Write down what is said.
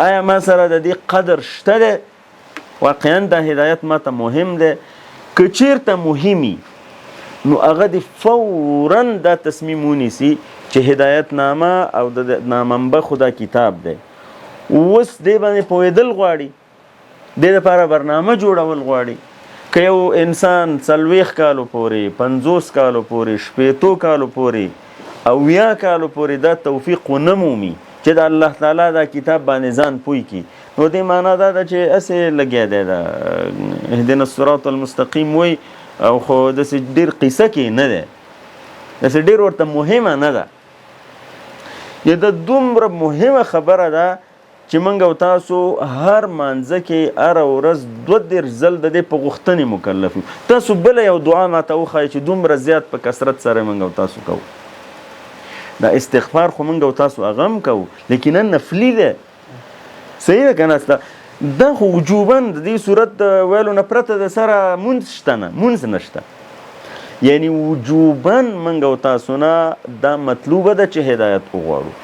آیا ما سره د دې قدر شته دی؟ واقعا دا هدایت ما ته مهم دی. که چیرته مهمي نو هغه د فورا دا تصمیم ونیسي چې هدایت نامه او د نامنبه خو دا کتاب دی، اوس دې باندې پوهېدل غواړي، دې لپاره برنامه جوړول غواړي. که یو انسان 40 کالو پورې، 50 کالو پورې، 60 کالو پورې، 80 کالو پورې دا توفیق ونه مومي چې د الله تعالی دا کتاب باندې ځان پوی کی، نو دې معنا دا ده چې اسې لګیا دی دا اهدنا الصراط المستقیم وای او خو داسې ډېر قصه کې نه دی، داسې ډېر ورته مهمه نه ده. یا د دومره مهمه خبره ده چې موږ او تاسو هر مانځه کې هره ورځ 22 ځل د دې په غوښتنې مکلف یو. تاسو بله یو دعا ماته وښایئ چې دومره زیات په کثرت سره موږ او تاسو کوو. دا استغفار خو موږ او تاسو هغه هم کوو، لیکن نفلي ده. صحیح ده که نه؟ دا خو وجوبا د دې صورت ویلو نه پرته د سره مونځ شته نه، مونځ نشته. یعنی وجوبا موږ او تاسو نه دا مطلوبه ده چې هدایت وغواړو.